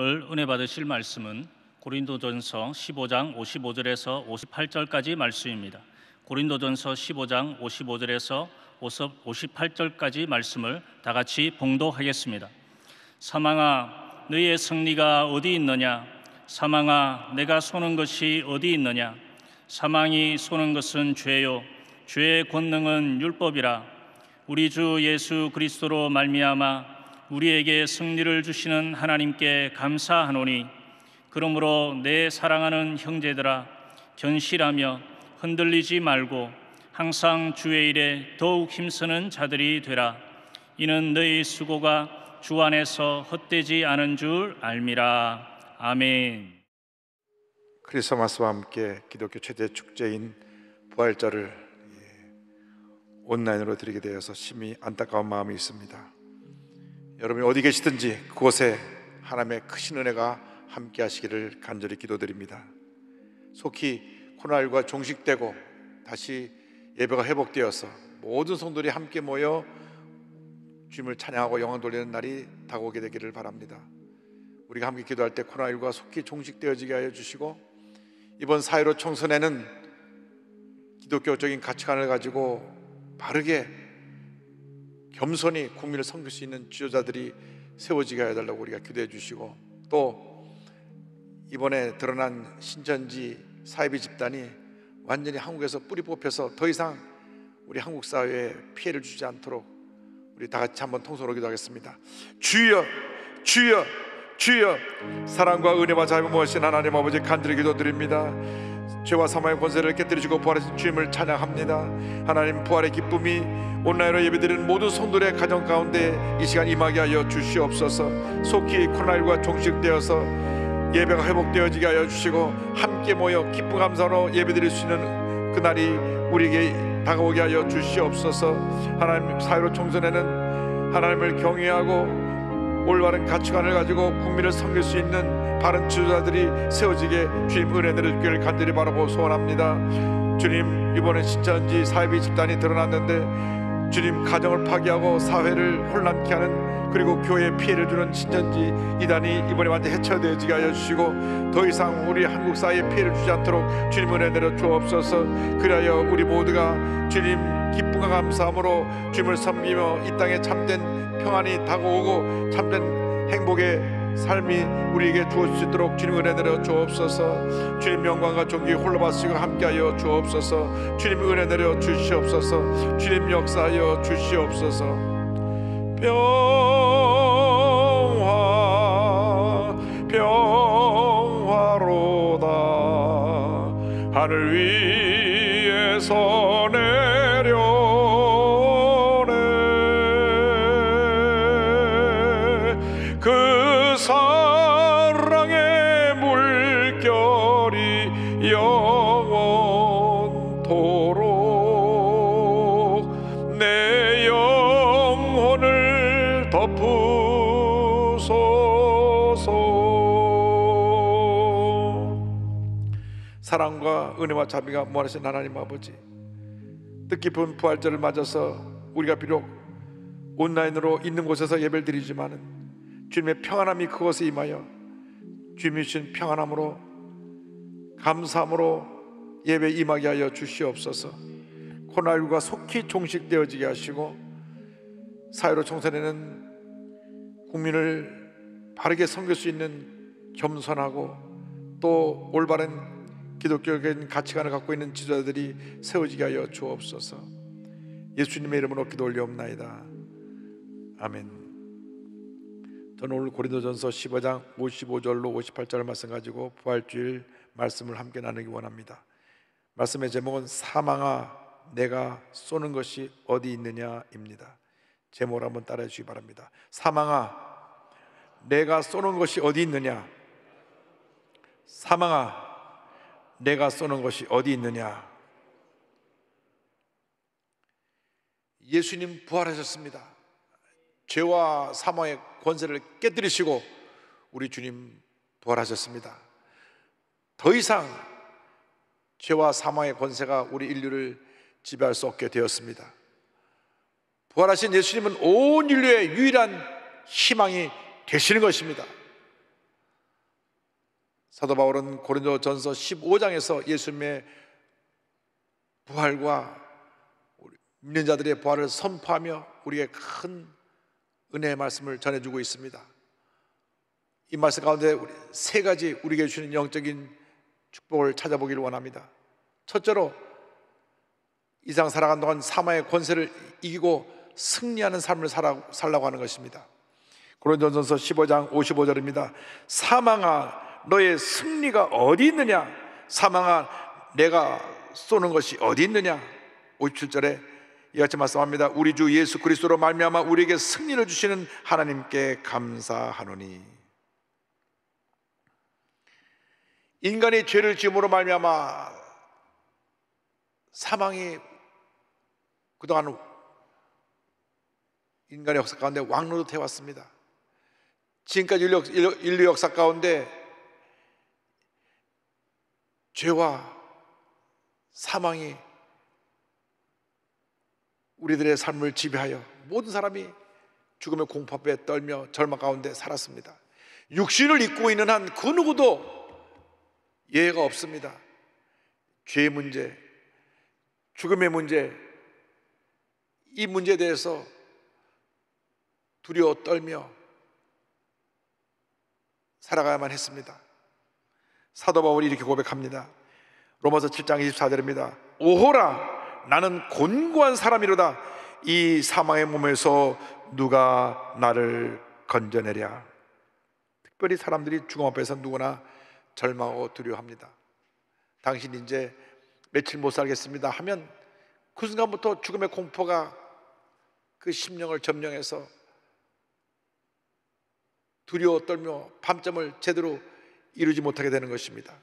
오늘 은혜 받으실 말씀은 고린도전서 15장 55절에서 58절까지 말씀입니다. 고린도전서 15장 55절에서 58절까지 말씀을 다 같이 봉독하겠습니다. 사망아, 너희의 승리가 어디 있느냐? 사망아, 내가 쏘는 것이 어디 있느냐? 사망이 쏘는 것은 죄요, 죄의 권능은 율법이라. 우리 주 예수 그리스도로 말미암아 우리에게 승리를 주시는 하나님께 감사하노니, 그러므로 내 사랑하는 형제들아, 견실하며 흔들리지 말고 항상 주의 일에 더욱 힘쓰는 자들이 되라. 이는 너희 수고가 주 안에서 헛되지 않은 줄 알미라. 아멘. 크리스마스와 함께 기독교 최대 축제인 부활절을 온라인으로 드리게 되어서 심히 안타까운 마음이 있습니다. 여러분이 어디 계시든지 그곳에 하나님의 크신 은혜가 함께 하시기를 간절히 기도드립니다. 속히 코로나19가 종식되고 다시 예배가 회복되어서 모든 성도들이 함께 모여 주님을 찬양하고 영광 돌리는 날이 다가오게 되기를 바랍니다. 우리가 함께 기도할 때 코로나19가 속히 종식되어지게 하여 주시고, 이번 4.15 총선에는 기독교적인 가치관을 가지고 바르게 겸손히 국민을 섬길 수 있는 지도자들이 세워지게 해달라고 우리가 기도해 주시고, 또 이번에 드러난 신천지 사이비 집단이 완전히 한국에서 뿌리 뽑혀서 더 이상 우리 한국 사회에 피해를 주지 않도록 우리 다 같이 한번 통성으로 기도하겠습니다. 주여, 주여, 주여. 사랑과 은혜와 자비를 모으신 하나님 아버지, 간절히 기도드립니다. 죄와 사망의 권세를 깨뜨리시고 부활하신 주님을 찬양합니다. 하나님, 부활의 기쁨이 온라인으로 예배드리는 모든 성도들의 가정 가운데 이 시간 임하게 하여 주시옵소서. 속히 코로나19가 종식되어서 예배가 회복되어지게 하여 주시고, 함께 모여 기쁨 감사로 예배드릴 수 있는 그날이 우리에게 다가오게 하여 주시옵소서. 하나님, 4.15 총선에는 하나님을 경외하고 올바른 가치관을 가지고 국민을 섬길 수 있는 바른 지도자들이 세워지게 주님 은혜 내려주기를 간절히 바라고 소원합니다. 주님, 이번에 신천지 사이비 집단이 드러났는데 주님, 가정을 파괴하고 사회를 혼란케 하는, 그리고 교회에 피해를 주는 신천지 이단이 이번에 완전히 해체되어지게 하여 주시고, 더 이상 우리 한국 사회에 피해를 주지 않도록 주님 은혜 내려 주옵소서. 그리하여 우리 모두가 주님 기쁨과 감사함으로 주님을 섬기며 이 땅에 참된 평안이 다가오고 참된 행복의 삶이 우리에게 주어질 수 있도록 주님 은혜 내려 주옵소서. 주님 영광과 존귀 홀로 받으시고 함께하여 주옵소서. 주님 은혜 내려 주시옵소서. 주님 역사하여 주시옵소서. 평화, 평화로다. 하늘 위에서 내려오네. 그 사랑의 물결이 영원토록 내 영혼을 덮으소서. 사랑과 은혜와 자비가 무한하신 하나님 아버지, 뜻깊은 부활절을 맞아서 우리가 비록 온라인으로 있는 곳에서 예배를 드리지만은 주님의 평안함이 그곳에 임하여 주님이 주신 평안함으로 감사함으로 예배에 임하게 하여 주시옵소서. 코로나19가 속히 종식되어지게 하시고 4.15 총선에는 국민을 바르게 섬길 수 있는 겸손하고 또 올바른 기독교적인 가치관을 갖고 있는 지도자들이 세워지게 하여 주옵소서. 예수님의 이름으로 기도 올려옵나이다. 아멘. 저는 오늘 고린도전서 15장 55절로 58절 말씀 가지고 부활주일 말씀을 함께 나누기 원합니다. 말씀의 제목은 사망아, 내가 쏘는 것이 어디 있느냐입니다. 제목을 한번 따라해 주시기 바랍니다. 사망아, 내가 쏘는 것이 어디 있느냐. 사망아, 내가 쏘는 것이 어디 있느냐. 예수님 부활하셨습니다. 죄와 사망의 권세를 깨뜨리시고 우리 주님 부활하셨습니다. 더 이상 죄와 사망의 권세가 우리 인류를 지배할 수 없게 되었습니다. 부활하신 예수님은 온 인류의 유일한 희망이 되시는 것입니다. 사도 바울은 고린도전서 15장에서 예수님의 부활과 믿는 자들의 부활을 선포하며 우리에게 큰 은혜의 말씀을 전해주고 있습니다. 이 말씀 가운데 세 가지 우리에게 주시는 영적인 축복을 찾아보기를 원합니다. 첫째로 이 세상 살아가는 동안 사망의 권세를 이기고 승리하는 삶을 살라고 하는 것입니다. 고린도전서 15장 55절입니다. 사망아 너의 승리가 어디 있느냐? 사망아 내가 쏘는 것이 어디 있느냐? 57절에 이같이 말씀합니다. 우리 주 예수 그리스도로 말미암아 우리에게 승리를 주시는 하나님께 감사하노니. 인간이 죄를 지음으로 말미암아 사망이 그동안 인간의 역사 가운데 왕노릇해 왔습니다. 지금까지 인류 역사 가운데 죄와 사망이 우리들의 삶을 지배하여 모든 사람이 죽음의 공포 앞에 떨며 절망 가운데 살았습니다. 육신을 입고 있는 한 그 누구도 예외가 없습니다. 죄의 문제, 죽음의 문제, 이 문제에 대해서 두려워 떨며 살아가야만 했습니다. 사도 바울이 이렇게 고백합니다. 로마서 7장 24절입니다. 오호라 나는 곤고한 사람이로다. 이 사망의 몸에서 누가 나를 건져내랴. 특별히 사람들이 죽음 앞에서 누구나 절망하고 두려워합니다. 당신 이제 며칠 못 살겠습니다 하면 그 순간부터 죽음의 공포가 그 심령을 점령해서 두려워 떨며 밤잠을 제대로 이루지 못하게 되는 것입니다.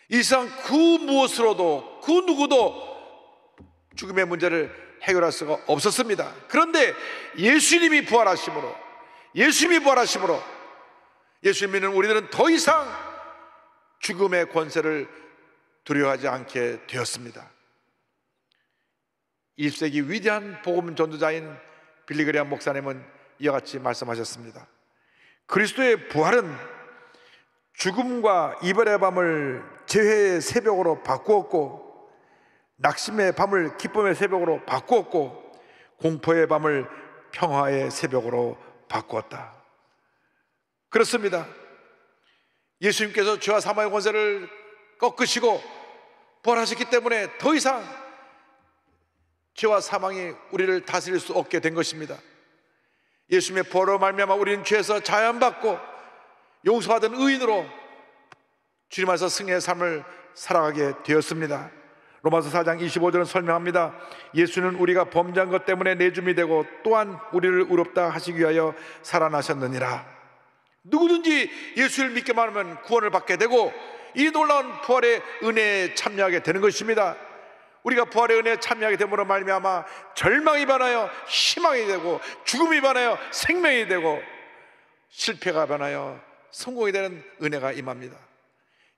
이 세상 그 무엇으로도 그 누구도 죽음의 문제를 해결할 수가 없었습니다. 그런데 예수님이 부활하심으로 예수님 믿는 우리들은 더 이상 죽음의 권세를 두려워하지 않게 되었습니다. 20세기 위대한 복음 전도자인 빌리 그레이엄 목사님은 이와 같이 말씀하셨습니다. 그리스도의 부활은 죽음과 이별의 밤을 재회의 새벽으로 바꾸었고, 낙심의 밤을 기쁨의 새벽으로 바꾸었고, 공포의 밤을 평화의 새벽으로 바꾸었다. 그렇습니다. 예수님께서 죄와 사망의 권세를 꺾으시고 부활하셨기 때문에 더 이상 죄와 사망이 우리를 다스릴 수 없게 된 것입니다. 예수님의 부활로 말미암아 우리는 죄에서 자유함받고 용서받은 의인으로 주님 안에서 승리의 삶을 살아가게 되었습니다. 로마서 4장 25절은 설명합니다. 예수는 우리가 범죄한 것 때문에 내줌이 되고 또한 우리를 의롭다 하시기 위하여 살아나셨느니라. 누구든지 예수를 믿기만 하면 구원을 받게 되고 이 놀라운 부활의 은혜에 참여하게 되는 것입니다. 우리가 부활의 은혜에 참여하게 됨으로 말미암아 절망이 변하여 희망이 되고, 죽음이 변하여 생명이 되고, 실패가 변하여 성공이 되는 은혜가 임합니다.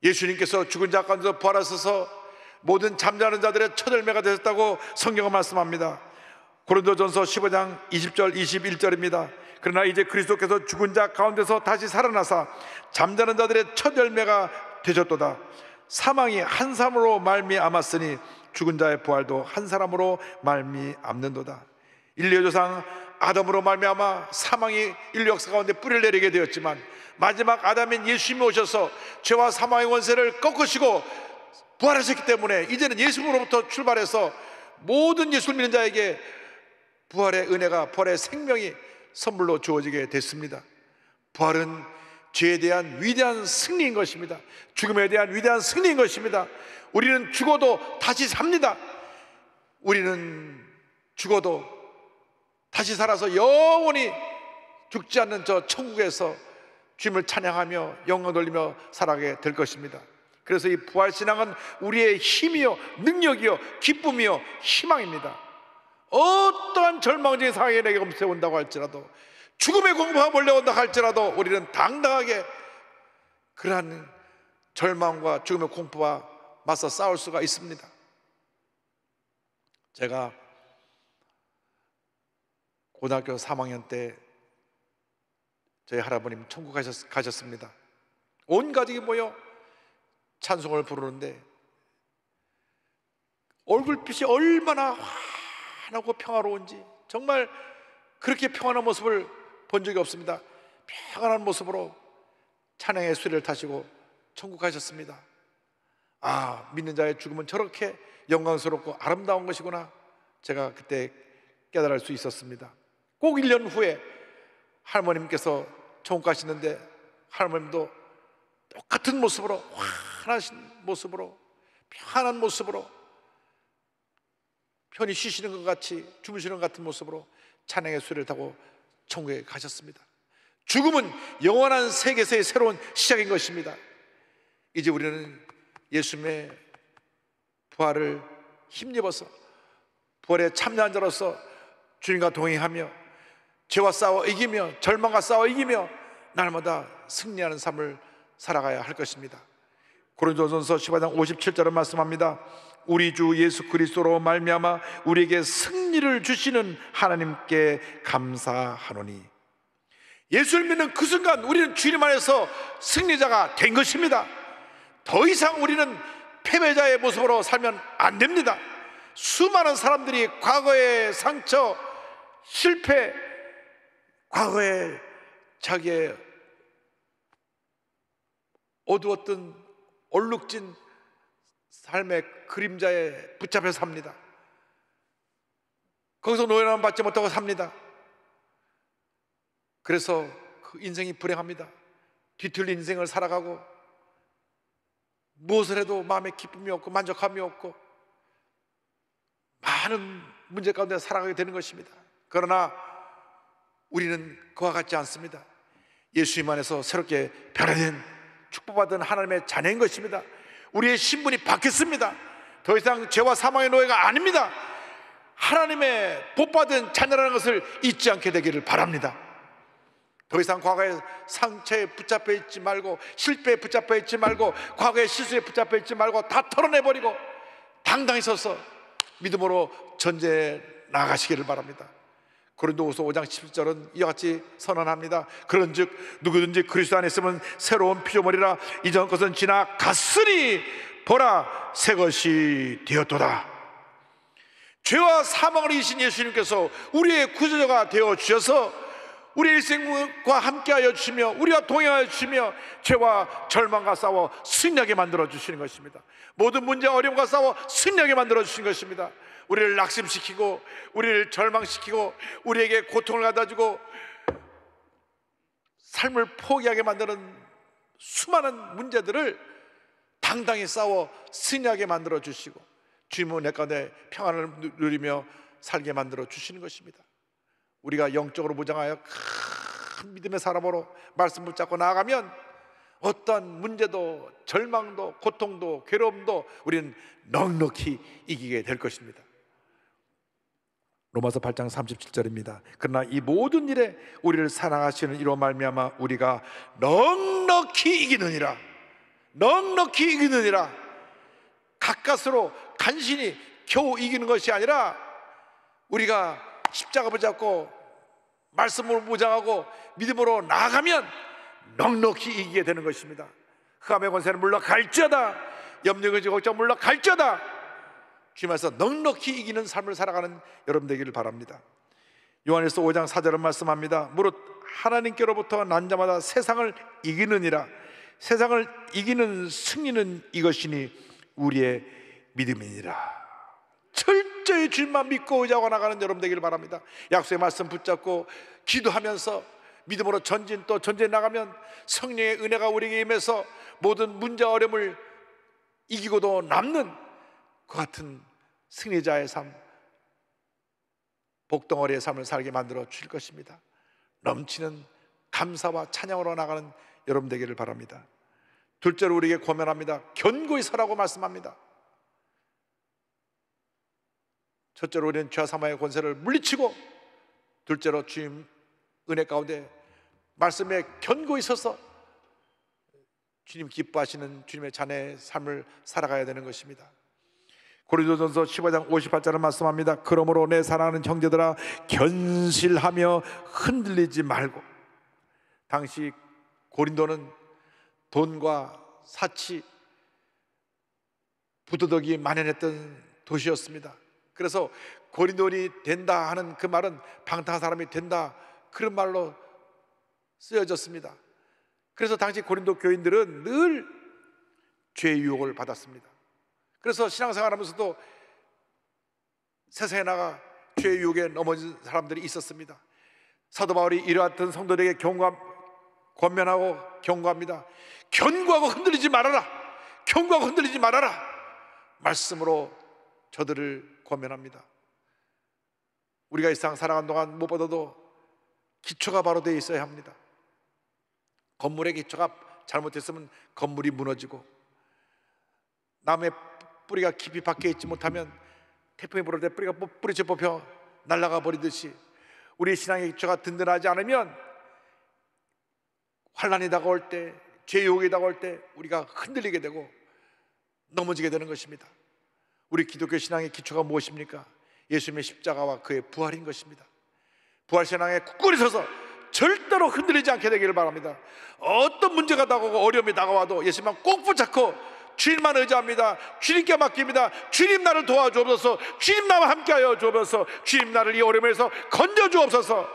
예수님께서 죽은 자 가운데서 부활하셔서 모든 잠자는 자들의 첫 열매가 되셨다고 성경은 말씀합니다. 고린도전서 15장 20절 21절입니다. 그러나 이제 그리스도께서 죽은 자 가운데서 다시 살아나사 잠자는 자들의 첫 열매가 되셨도다. 사망이 한 사람으로 말미암았으니 죽은 자의 부활도 한 사람으로 말미암는도다. 인류의 조상 아담으로 말미암아 사망이 인류 역사 가운데 뿌리를 내리게 되었지만 마지막 아담인 예수님이 오셔서 죄와 사망의 원세를 꺾으시고 부활하셨기 때문에 이제는 예수님으로부터 출발해서 모든 예수 믿는 자에게 부활의 은혜가, 부활의 생명이 선물로 주어지게 됐습니다. 부활은 죄에 대한 위대한 승리인 것입니다. 죽음에 대한 위대한 승리인 것입니다. 우리는 죽어도 다시 삽니다. 우리는 죽어도 다시 살아서 영원히 죽지 않는 저 천국에서 주님을 찬양하며 영광 돌리며 살아가게 될 것입니다. 그래서 이 부활신앙은 우리의 힘이요 능력이요 기쁨이요 희망입니다. 어떠한 절망적인 상황이 내게 검색온다고 할지라도, 죽음의 공포가 몰려온다 할지라도 우리는 당당하게 그러한 절망과 죽음의 공포와 맞서 싸울 수가 있습니다. 제가 고등학교 3학년 때 저희 할아버님 천국 가셨습니다. 온 가족이 모여 찬송을 부르는데 얼굴빛이 얼마나 환하고 평화로운지, 정말 그렇게 평안한 모습을 본 적이 없습니다. 평안한 모습으로 찬양의 수레를 타시고 천국 가셨습니다. 아, 믿는 자의 죽음은 저렇게 영광스럽고 아름다운 것이구나, 제가 그때 깨달을 수 있었습니다. 꼭 1년 후에 할머님께서 천국 가시는데 할머님도 똑같은 모습으로, 환하신 모습으로, 편안한 모습으로, 편히 쉬시는 것 같이, 주무시는 것 같은 모습으로 찬양의 수레를 타고 천국에 가셨습니다. 죽음은 영원한 세계에서의 새로운 시작인 것입니다. 이제 우리는 예수님의 부활을 힘입어서 부활에 참여한 자로서 주님과 동행하며 죄와 싸워 이기며 절망과 싸워 이기며 날마다 승리하는 삶을 살아가야 할 것입니다. 고린도전서 15장 57절은 말씀합니다. 우리 주 예수 그리스도로 말미암아 우리에게 승리를 주시는 하나님께 감사하노니. 예수를 믿는 그 순간 우리는 주님 안에서 승리자가 된 것입니다. 더 이상 우리는 패배자의 모습으로 살면 안 됩니다. 수많은 사람들이 과거의 상처, 실패, 과거의 자기의 어두웠던 얼룩진 삶의 그림자에 붙잡혀 삽니다. 거기서 노예남 받지 못하고 삽니다. 그래서 그 인생이 불행합니다. 뒤틀린 인생을 살아가고 무엇을 해도 마음에 기쁨이 없고 만족함이 없고 많은 문제 가운데 살아가게 되는 것입니다. 그러나 우리는 그와 같지 않습니다. 예수님 안에서 새롭게 변화된 축복받은 하나님의 자녀인 것입니다. 우리의 신분이 바뀌었습니다. 더 이상 죄와 사망의 노예가 아닙니다. 하나님의 복받은 자녀라는 것을 잊지 않게 되기를 바랍니다. 더 이상 과거의 상처에 붙잡혀 있지 말고, 실패에 붙잡혀 있지 말고, 과거의 실수에 붙잡혀 있지 말고 다 털어내버리고 당당히 서서 믿음으로 전제해 나가시기를 바랍니다. 고린도후서 5장 17절은 이와 같이 선언합니다. 그런즉 누구든지 그리스도 안에 있으면 새로운 피조물이라, 이전 것은 지나갔으니 보라 새 것이 되었도다. 죄와 사망을 이기신 예수님께서 우리의 구주자가 되어 주셔서 우리의 일생과 함께하여 주시며 우리와 동행하여 주시며 죄와 절망과 싸워 승리하게 만들어 주시는 것입니다. 모든 문제와 어려움과 싸워 승리하게 만들어 주신 것입니다. 우리를 낙심시키고 우리를 절망시키고 우리에게 고통을 가져주고 삶을 포기하게 만드는 수많은 문제들을 당당히 싸워 승리하게 만들어 주시고 주님은 내 가운데 평안을 누리며 살게 만들어 주시는 것입니다. 우리가 영적으로 무장하여 큰 믿음의 사람으로 말씀 붙잡고 나아가면 어떠한 문제도 절망도 고통도 괴로움도 우리는 넉넉히 이기게 될 것입니다. 로마서 8장 37절입니다. 그러나 이 모든 일에 우리를 사랑하시는 이로 말미암아 우리가 넉넉히 이기느니라. 넉넉히 이기느니라. 가까스로 간신히 겨우 이기는 것이 아니라 우리가 십자가 붙잡고 말씀으로 무장하고 믿음으로 나아가면 넉넉히 이기게 되는 것입니다. 흑암의 권세는 물러갈지어다, 염려의 걱정 물러갈지어다. 주님께서 넉넉히 이기는 삶을 살아가는 여러분 되기를 바랍니다. 요한일서 5장 4절은 말씀합니다. 무릇 하나님께로부터 난 자마다 세상을 이기느니라. 세상을 이기는 승리는 이것이니 우리의 믿음이니라. 철저히 주님만 믿고 의지하고 나가는 여러분 되기를 바랍니다. 약속의 말씀 붙잡고 기도하면서 믿음으로 전진 또 전진해 나가면 성령의 은혜가 우리에게 임해서 모든 문제와 어려움을 이기고도 남는 그 같은 승리자의 삶, 복덩어리의 삶을 살게 만들어 주실 것입니다. 넘치는 감사와 찬양으로 나가는 여러분 되기를 바랍니다. 둘째로 우리에게 권면합니다. 견고히 서라고 말씀합니다. 첫째로 우리는 죄와 사망의 권세를 물리치고, 둘째로 주님 은혜 가운데 말씀에 견고히 서서 주님 기뻐하시는 주님의 자녀의 삶을 살아가야 되는 것입니다. 고린도전서 15장 58절은 말씀합니다. 그러므로 내 사랑하는 형제들아 견실하며 흔들리지 말고. 당시 고린도는 돈과 사치, 부도덕이 만연했던 도시였습니다. 그래서 고린도인이 된다 하는 그 말은 방탕한 사람이 된다, 그런 말로 쓰여졌습니다. 그래서 당시 고린도 교인들은 늘 죄의 유혹을 받았습니다. 그래서 신앙생활하면서도 세상에 나가 죄의 유혹에 넘어진 사람들이 있었습니다. 사도 바울이 이러한 성도들에게 권면하고 경고합니다. 견고하고 흔들리지 말아라. 견고하고 흔들리지 말아라. 말씀으로 저들을 권면합니다. 우리가 이 세상 살아간 동안 무엇보다도 기초가 바로 되어 있어야 합니다. 건물의 기초가 잘못됐으면 건물이 무너지고, 나무의 뿌리가 깊이 박혀 있지 못하면 태풍이 불을 때 뿌리가 뿌리째 뽑혀 날아가 버리듯이, 우리의 신앙의 기초가 든든하지 않으면 환난이 다가올 때, 죄의 유혹이 다가올 때 우리가 흔들리게 되고 넘어지게 되는 것입니다. 우리 기독교 신앙의 기초가 무엇입니까? 예수님의 십자가와 그의 부활인 것입니다. 부활 신앙에 굳건히 서서 절대로 흔들리지 않게 되기를 바랍니다. 어떤 문제가 다가오고 어려움이 다가와도 예수님만 꼭 붙잡고 주님만 의지합니다. 주님께 맡깁니다. 주님 나를 도와주옵소서. 주님 나와 함께하여 주옵소서. 주님 나를 이 어려움에서 건져주옵소서.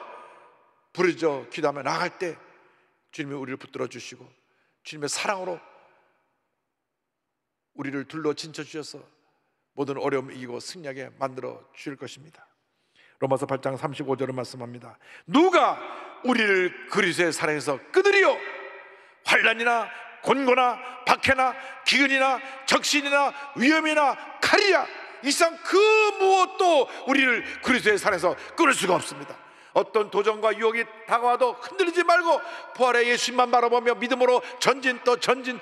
부르짖어 기도하며 나아갈 때 주님이 우리를 붙들어 주시고 주님의 사랑으로 우리를 둘러 진쳐 주셔서 모든 어려움을 이기고 승리하게 만들어 주실 것입니다. 로마서 8장 35절을 말씀합니다. 누가 우리를 그리스도의 사랑에서 끊으리요? 환난이나 곤고나 박해나 기근이나 적신이나 위험이나 칼이야, 이 세상 그 무엇도 우리를 그리스도의 사랑에서 끊을 수가 없습니다. 어떤 도전과 유혹이 다가와도 흔들리지 말고 부활의 예수님만 바라보며 믿음으로 전진 또 전진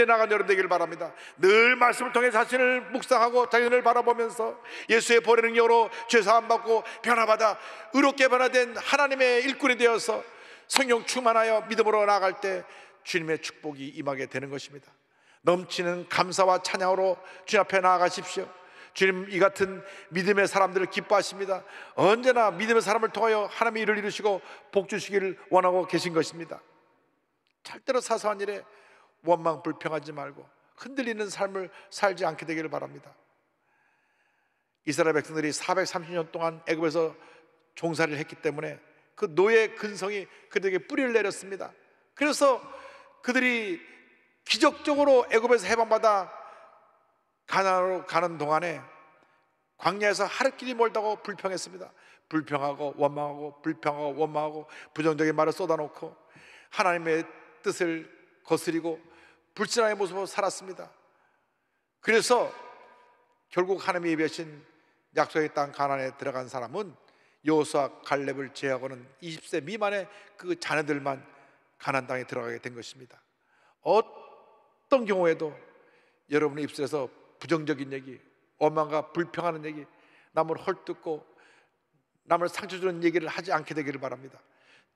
나가는 여러분 되기를 바랍니다. 늘 말씀을 통해 자신을 묵상하고 자신을 바라보면서 예수의 보혈의 능력으로 죄사함 받고 변화받아 의롭게 변화된 하나님의 일꾼이 되어서 성령 충만하여 믿음으로 나아갈 때 주님의 축복이 임하게 되는 것입니다. 넘치는 감사와 찬양으로 주님 앞에 나아가십시오. 주님 이 같은 믿음의 사람들을 기뻐하십니다. 언제나 믿음의 사람을 통하여 하나님의 일을 이루시고 복 주시기를 원하고 계신 것입니다. 절대로 사소한 일에 원망 불평하지 말고 흔들리는 삶을 살지 않게 되기를 바랍니다. 이스라엘 백성들이 430년 동안 애굽에서 종살이를 했기 때문에 그 노예 근성이 그들에게 뿌리를 내렸습니다. 그래서 그들이 기적적으로 애굽에서 해방받아 가나안으로 가는 동안에 광야에서 하루길이 멀다고 불평했습니다. 불평하고 원망하고 불평하고 원망하고 부정적인 말을 쏟아놓고 하나님의 뜻을 거스리고 불신앙의 모습으로 살았습니다. 그래서 결국 하나님이 예비하신 약속의 땅 가나안에 들어간 사람은 여호수아 갈렙을 제외하고는 20세 미만의 그 자녀들만 가나안 땅에 들어가게 된 것입니다. 어떤 경우에도 여러분의 입술에서 부정적인 얘기, 원망과 불평하는 얘기, 남을 헐뜯고 남을 상처 주는 얘기를 하지 않게 되기를 바랍니다.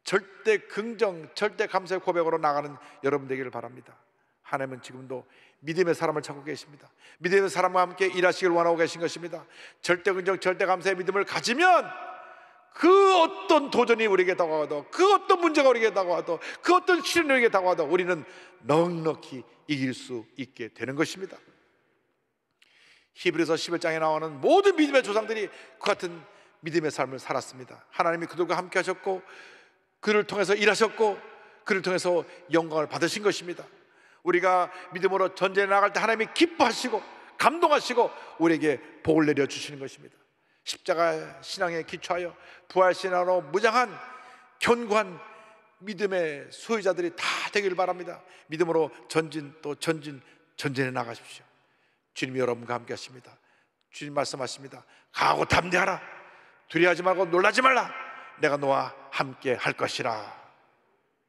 절대 긍정, 절대 감사의 고백으로 나가는 여러분 되기를 바랍니다. 하나님은 지금도 믿음의 사람을 찾고 계십니다. 믿음의 사람과 함께 일하시길 원하고 계신 것입니다. 절대 긍정, 절대 감사의 믿음을 가지면 그 어떤 도전이 우리에게 다가와도, 그 어떤 문제가 우리에게 다가와도, 그 어떤 시련이 우리에게 다가와도 우리는 넉넉히 이길 수 있게 되는 것입니다. 히브리서 11장에 나오는 모든 믿음의 조상들이 그 같은 믿음의 삶을 살았습니다. 하나님이 그들과 함께 하셨고 그를 통해서 일하셨고 그를 통해서 영광을 받으신 것입니다. 우리가 믿음으로 전쟁에 나갈 때 하나님이 기뻐하시고 감동하시고 우리에게 복을 내려주시는 것입니다. 십자가 신앙에 기초하여 부활 신앙으로 무장한 견고한 믿음의 소유자들이 다 되기를 바랍니다. 믿음으로 전진 또 전진에 나가십시오. 주님이 여러분과 함께 하십니다. 주님 말씀하십니다. 강하고 담대하라. 두려워하지 말고 놀라지 말라. 내가 너와 함께 할 것이라.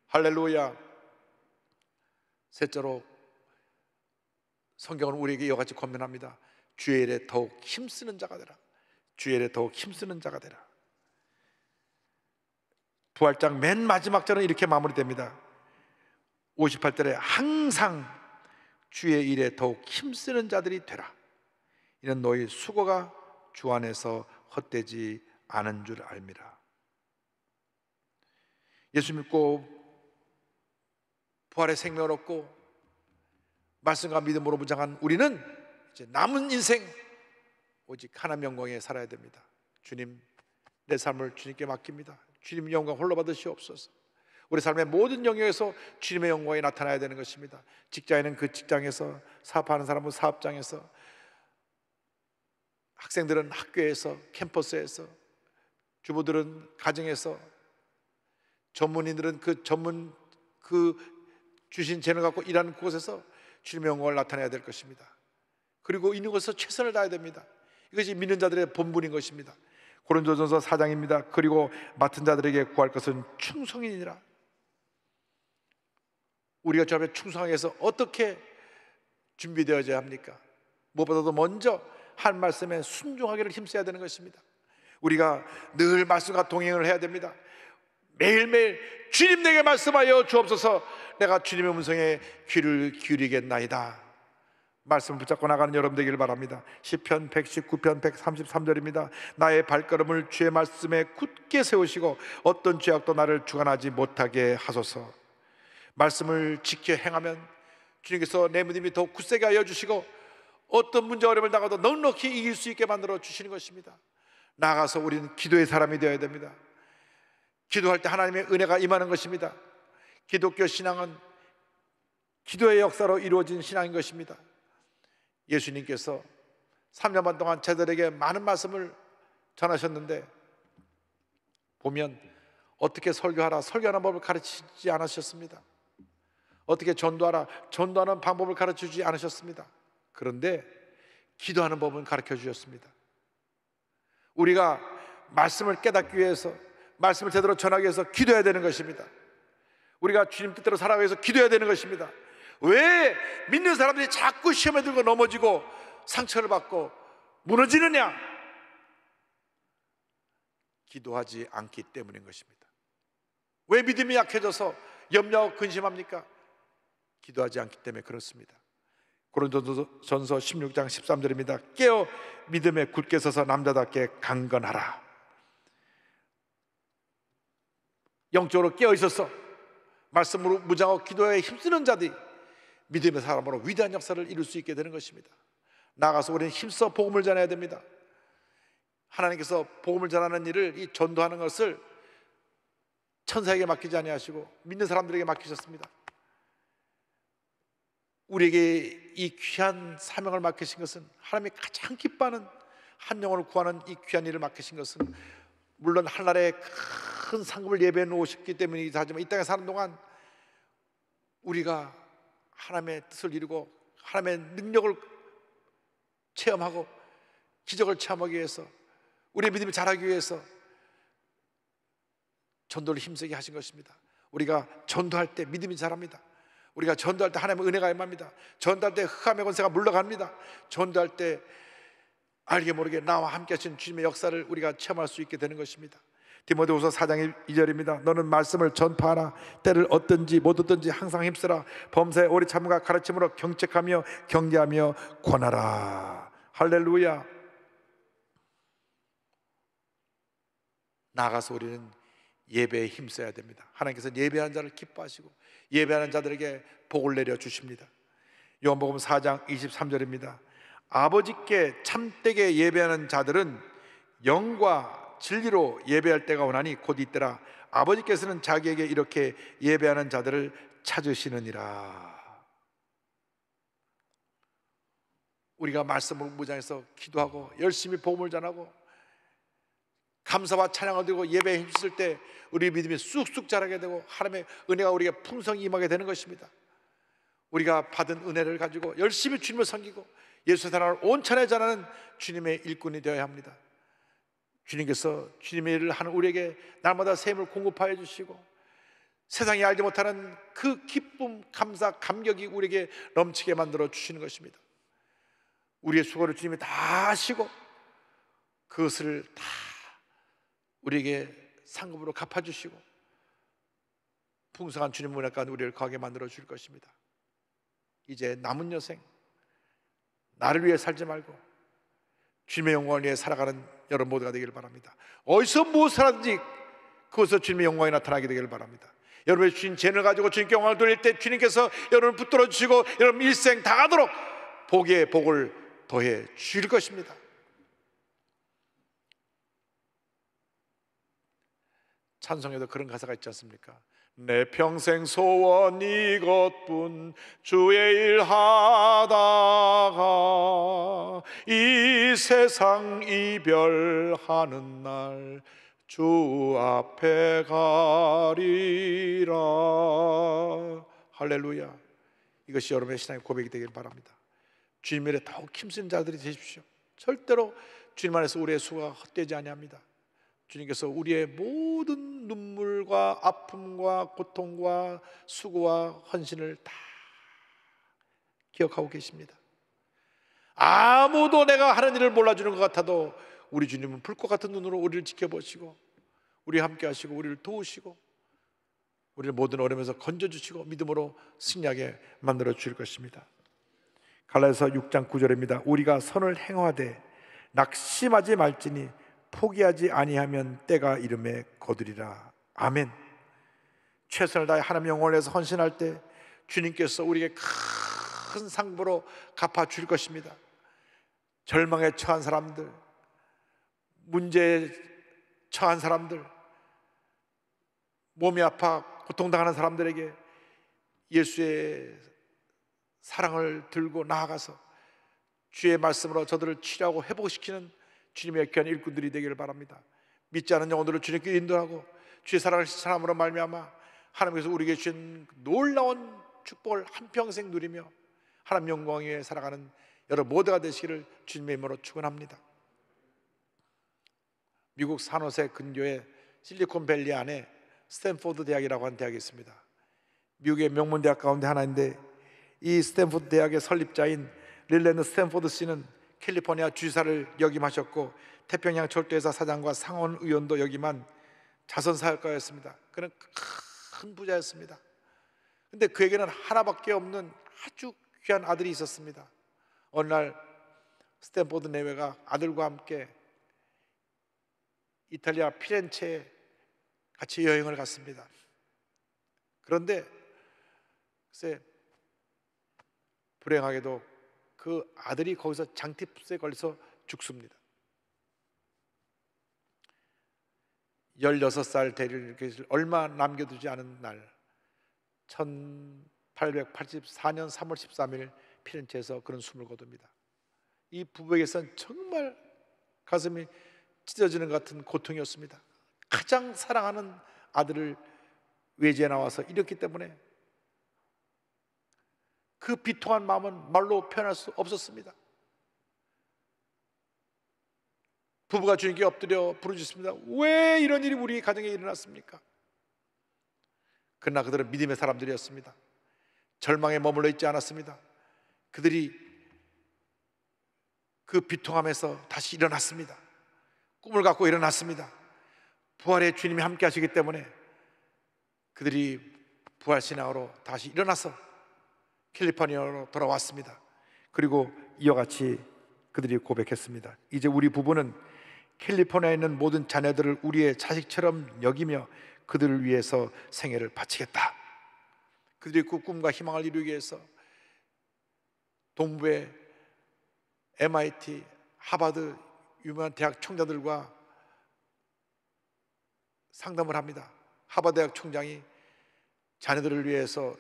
할렐루야. 셋째로 성경은 우리에게 이와 같이 권면합니다. 주의 일에 더욱 힘쓰는 자가 되라. 주의 일에 더욱 힘쓰는 자가 되라. 부활장 맨 마지막 절은 이렇게 마무리됩니다. 58절에 항상 주의 일에 더욱 힘쓰는 자들이 되라. 이는 너희 수고가 주 안에서 헛되지 않은 줄 알미라. 예수 믿고 부활의 생명을 얻고 말씀과 믿음으로 무장한 우리는 이제 남은 인생 오직 하나님 영광에 살아야 됩니다. 주님, 내 삶을 주님께 맡깁니다. 주님 영광 홀로 받으시옵소서. 우리 삶의 모든 영역에서 주님의 영광이 나타나야 되는 것입니다. 직장인은 그 직장에서, 사업하는 사람은 사업장에서, 학생들은 학교에서, 캠퍼스에서, 주부들은 가정에서, 전문인들은 그 주신 재능 갖고 일하는 곳에서 주님의 영광을 나타내야 될 것입니다. 그리고 있는 곳에서 최선을 다해야 됩니다. 이것이 믿는 자들의 본분인 것입니다. 고린도전서 4장입니다. 그리고 맡은 자들에게 구할 것은 충성이니라. 우리가 주 앞에 충성하기 위해서 어떻게 준비되어져야 합니까? 무엇보다도 먼저 한 말씀에 순종하기를 힘써야 되는 것입니다. 우리가 늘 말씀과 동행을 해야 됩니다. 매일매일 주님 내게 말씀하여 주옵소서. 내가 주님의 음성에 귀를 기울이겠나이다. 말씀을 붙잡고 나가는 여러분 되기를 바랍니다. 시편 119편 133절입니다. 나의 발걸음을 주의 말씀에 굳게 세우시고 어떤 죄악도 나를 주관하지 못하게 하소서. 말씀을 지켜 행하면 주님께서 내 믿음이 더욱 굳세게 하여 주시고 어떤 문제 어려움을 당해도 넉넉히 이길 수 있게 만들어 주시는 것입니다. 나아가서 우리는 기도의 사람이 되어야 됩니다. 기도할 때 하나님의 은혜가 임하는 것입니다. 기독교 신앙은 기도의 역사로 이루어진 신앙인 것입니다. 예수님께서 3년 반 동안 제자들에게 많은 말씀을 전하셨는데 보면 어떻게 설교하라, 설교하는 법을 가르치지 않으셨습니다. 어떻게 전도하라, 전도하는 방법을 가르치지 않으셨습니다. 그런데 기도하는 법은 가르쳐 주셨습니다. 우리가 말씀을 깨닫기 위해서, 말씀을 제대로 전하기 위해서 기도해야 되는 것입니다. 우리가 주님 뜻대로 살아가기 위해서 기도해야 되는 것입니다. 왜 믿는 사람들이 자꾸 시험에 들고 넘어지고 상처를 받고 무너지느냐? 기도하지 않기 때문인 것입니다. 왜 믿음이 약해져서 염려하고 근심합니까? 기도하지 않기 때문에 그렇습니다. 고린도전서 16장 13절입니다. 깨어 믿음에 굳게 서서 남자답게 강건하라. 영적으로 깨어 있어서 말씀으로 무장하고 기도에 힘쓰는 자들이 믿음의 사람으로 위대한 역사를 이룰 수 있게 되는 것입니다. 나아가서 우리는 힘써 복음을 전해야 됩니다. 하나님께서 복음을 전하는 일을, 이 전도하는 것을 천사에게 맡기지 아니하시고 믿는 사람들에게 맡기셨습니다. 우리에게 이 귀한 사명을 맡기신 것은, 하나님이 가장 기뻐하는 한 영혼을 구하는 이 귀한 일을 맡기신 것은 물론 하늘나라에 큰 상급을 예배해 놓으셨기 때문이기도 하지만 이 땅에 사는 동안 우리가 하나님의 뜻을 이루고 하나님의 능력을 체험하고 기적을 체험하기 위해서, 우리의 믿음이 자라기 위해서 전도를 힘쓰게 하신 것입니다. 우리가 전도할 때 믿음이 자랍니다. 우리가 전도할 때 하나님의 은혜가 임합니다. 전도할 때 흑암의 권세가 물러갑니다. 전도할 때 알게 모르게 나와 함께 하신 주님의 역사를 우리가 체험할 수 있게 되는 것입니다. 디모데후서 4장 2절입니다. 너는 말씀을 전파하라. 때를 얻든지 못 얻든지 항상 힘쓰라. 범사에 오래 참음과 가르침으로 경책하며 경계하며 권하라. 할렐루야. 나아가서 우리는 예배에 힘써야 됩니다. 하나님께서 예배하는 자를 기뻐하시고 예배하는 자들에게 복을 내려 주십니다. 요한복음 4장 23절입니다. 아버지께 참되게 예배하는 자들은 영과 진리로 예배할 때가 오나니 곧 이때라. 아버지께서는 자기에게 이렇게 예배하는 자들을 찾으시느니라. 우리가 말씀을 무장해서 기도하고 열심히 복음을 전하고 감사와 찬양을 드리고 예배에 힘쓸 때 우리 믿음이 쑥쑥 자라게 되고 하나님의 은혜가 우리에게 풍성히 임하게 되는 것입니다. 우리가 받은 은혜를 가지고 열심히 주님을 섬기고 예수의 사랑을 온천에 전하는 주님의 일꾼이 되어야 합니다. 주님께서 주님의 일을 하는 우리에게 날마다 샘을 공급하여 주시고 세상이 알지 못하는 그 기쁨, 감사, 감격이 우리에게 넘치게 만들어 주시는 것입니다. 우리의 수고를 주님이 다 하시고 그것을 다 우리에게 상급으로 갚아주시고 풍성한 주님 문화 가운데 우리를 거하게 만들어 줄 것입니다. 이제 남은 여생 나를 위해 살지 말고 주님의 영광을 위해 살아가는 여러분 모두가 되기를 바랍니다. 어디서 무엇을 하든지 그것에서 주님의 영광이 나타나게 되기를 바랍니다. 여러분의 주신 재능을 가지고 주님께 영광을 돌릴 때 주님께서 여러분을 붙들어 주시고 여러분 일생 다하도록 복의 복을 더해 주실 것입니다. 찬송에도 그런 가사가 있지 않습니까? 내 평생 소원 이것뿐, 주의 일 하다가 이 세상 이별하는 날 주 앞에 가리라. 할렐루야. 이것이 여러분의 신앙의 고백이 되길 바랍니다. 주님 일에 더욱 힘쓰는 자들이 되십시오. 절대로 주님 안에서 우리의 수고가 헛되지 아니합니다. 주님께서 우리의 모든 눈물과 아픔과 고통과 수고와 헌신을 다 기억하고 계십니다. 아무도 내가 하는 일을 몰라주는 것 같아도 우리 주님은 불꽃 같은 눈으로 우리를 지켜보시고 우리와 함께 하시고 우리를 도우시고 우리를 모든 어려움에서 건져주시고 믿음으로 승리하게 만들어 주실 것입니다. 갈라디아서 6장 9절입니다. 우리가 선을 행하되 낙심하지 말지니 포기하지 아니하면 때가 이름에 거두리라. 아멘. 최선을 다해 하나님의 영광을 위해서 헌신할 때 주님께서 우리에게 큰 상부로 갚아주실 것입니다. 절망에 처한 사람들, 문제에 처한 사람들, 몸이 아파 고통당하는 사람들에게 예수의 사랑을 들고 나아가서 주의 말씀으로 저들을 치료하고 회복시키는 주님의 귀한 일꾼들이 되기를 바랍니다. 믿지 않은 영혼들을 주님께 인도하고 주의 사랑을 실천함으로 말미암아 하나님께서 우리에게 주신 놀라운 축복을 한평생 누리며 하나님 영광 위에 살아가는 여러 모두가 되시기를 주님의 이름으로 축원합니다. 미국 산호세 근교의 실리콘밸리 안에 스탠포드 대학이라고 하는 대학이 있습니다. 미국의 명문 대학 가운데 하나인데 이 스탠포드 대학의 설립자인 릴랜드 스탠포드 씨는 캘리포니아 주지사를 역임하셨고 태평양 철도회사 사장과 상원 의원도 역임한 자선사역가였습니다. 그는 큰 부자였습니다. 근데 그에게는 하나밖에 없는 아주 귀한 아들이 있었습니다. 어느 날 스탠포드 내외가 아들과 함께 이탈리아 피렌체에 같이 여행을 갔습니다. 그런데 글쎄 불행하게도 그 아들이 거기서 장티푸스에 걸려서 죽습니다. 16살 되를 얼마 남겨두지 않은 날 1884년 3월 13일 피렌체에서 그런 숨을 거둡니다. 이 부부에게서는 정말 가슴이 찢어지는 것 같은 고통이었습니다. 가장 사랑하는 아들을 외지에 나와서 잃었기 때문에 그 비통한 마음은 말로 표현할 수 없었습니다. 부부가 주님께 엎드려 부르짖습니다. 왜 이런 일이 우리 가정에 일어났습니까? 그러나 그들은 믿음의 사람들이었습니다. 절망에 머물러 있지 않았습니다. 그들이 그 비통함에서 다시 일어났습니다. 꿈을 갖고 일어났습니다. 부활의 주님이 함께 하시기 때문에 그들이 부활신앙으로 다시 일어나서 캘리포니아로 돌아왔습니다. 그리고 이와 같이 그들이 고백했습니다. 이제 우리 부부는 캘리포니아에 있는 모든 자녀들을 우리의 자식처럼 여기며 그들을 위해서 생애를 바치겠다. 그들이 그 꿈과 희망을 이루기 위해서 동부의 MIT, 하버드 유명한 대학 총장들과 상담을 합니다. 하버드 대학 총장이 자녀들을 위해서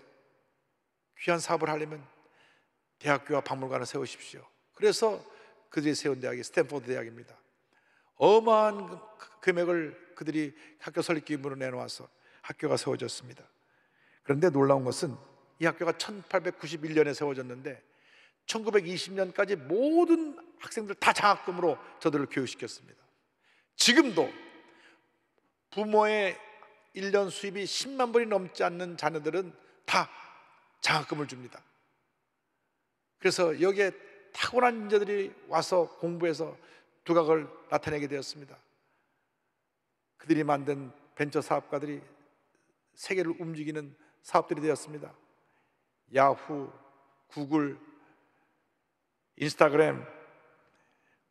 귀한 사업을 하려면 대학교와 박물관을 세우십시오. 그래서 그들이 세운 대학이 스탠포드 대학입니다. 어마어마한 금액을 그들이 학교 설립 기금으로 내놓아서 학교가 세워졌습니다. 그런데 놀라운 것은 이 학교가 1891년에 세워졌는데 1920년까지 모든 학생들 다 장학금으로 저들을 교육시켰습니다. 지금도 부모의 1년 수입이 10만 불이 넘지 않는 자녀들은 다 장학금을 줍니다. 그래서 여기에 타고난 인재들이 와서 공부해서 두각을 나타내게 되었습니다. 그들이 만든 벤처 사업가들이 세계를 움직이는 사업들이 되었습니다. 야후, 구글, 인스타그램,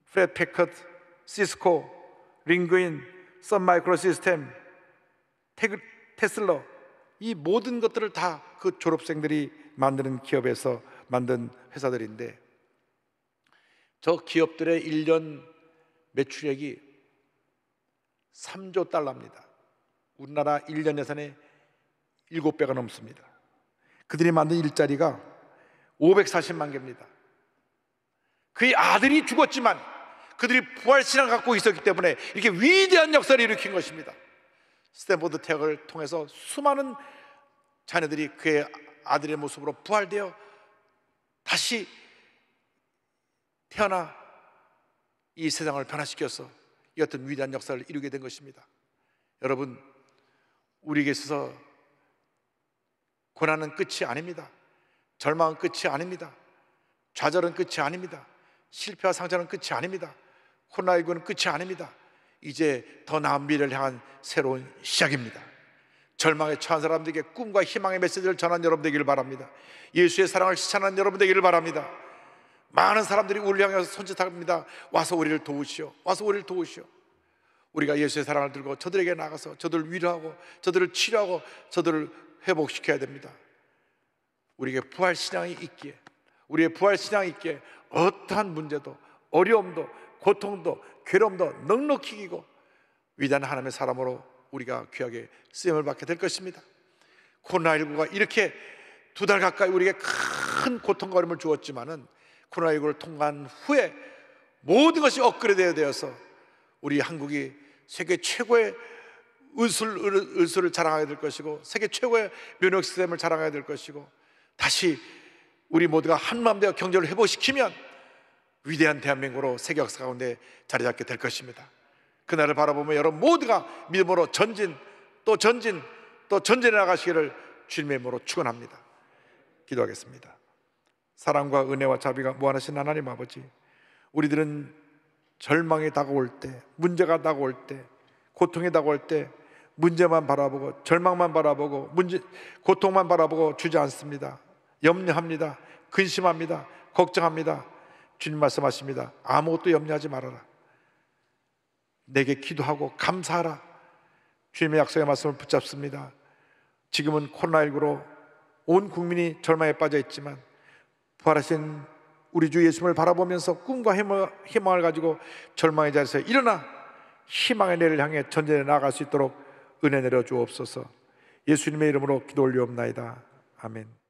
프레드 패커드, 시스코, 링그인, 선 마이크로 시스템, 테슬러, 이 모든 것들을 다 그 졸업생들이 만드는 기업에서 만든 회사들인데 저 기업들의 1년 매출액이 3조 달러입니다. 우리나라 1년 예산의 7배가 넘습니다. 그들이 만든 일자리가 540만 개입니다. 그의 아들이 죽었지만 그들이 부활신앙을 갖고 있었기 때문에 이렇게 위대한 역사를 일으킨 것입니다. 스탠포드 대학을 통해서 수많은 자녀들이 그의 아들의 모습으로 부활되어 다시 태어나 이 세상을 변화시켜서 이 같은 위대한 역사를 이루게 된 것입니다. 여러분, 우리에게 있어서 고난은 끝이 아닙니다. 절망은 끝이 아닙니다. 좌절은 끝이 아닙니다. 실패와 상처는 끝이 아닙니다. 코로나19는 끝이 아닙니다. 이제 더 나은 미래를 향한 새로운 시작입니다. 절망에 처한 사람들에게 꿈과 희망의 메시지를 전한 여러분 되기를 바랍니다. 예수의 사랑을 실천하는 여러분 되기를 바랍니다. 많은 사람들이 우리를 향해서 손짓합니다. 와서 우리를 도우시오. 와서 우리를 도우시오. 우리가 예수의 사랑을 들고 저들에게 나가서 저들을 위로하고 저들을 치료하고 저들을 회복시켜야 됩니다. 우리에게 부활신앙이 있기에, 우리의 부활신앙이 있기에 어떠한 문제도, 어려움도, 고통도, 괴로움도 넉넉히 이기고 위대한 하나님의 사람으로 우리가 귀하게 쓰임을 받게 될 것입니다. 코로나19가 이렇게 2달 가까이 우리에게 큰 고통과 어려움을 주었지만은 코로나19를 통과한 후에 모든 것이 업그레이드 되어서 우리 한국이 세계 최고의 의술을 자랑하게 될 것이고 세계 최고의 면역 시스템을 자랑하게 될 것이고 다시 우리 모두가 한마음 되어 경제를 회복시키면 위대한 대한민국으로 세계 역사 가운데 자리 잡게 될 것입니다. 그날을 바라보며 여러분 모두가 믿음으로 전진 또 전진 또 전진해 나가시기를 주님의 이름으로 축원합니다. 기도하겠습니다. 사랑과 은혜와 자비가 무한하신 하나님 아버지, 우리들은 절망이 다가올 때, 문제가 다가올 때, 고통이 다가올 때 문제만 바라보고 절망만 바라보고 고통만 바라보고 주저앉습니다. 염려합니다. 근심합니다. 걱정합니다. 주님 말씀하십니다. 아무것도 염려하지 말아라. 내게 기도하고 감사하라. 주님의 약속의 말씀을 붙잡습니다. 지금은 코로나19로 온 국민이 절망에 빠져 있지만 부활하신 우리 주 예수님을 바라보면서 꿈과 희망을 가지고 절망의 자리에서 일어나 희망의 내를 향해 전진해 나아갈 수 있도록 은혜 내려 주옵소서. 예수님의 이름으로 기도 올리옵나이다. 아멘.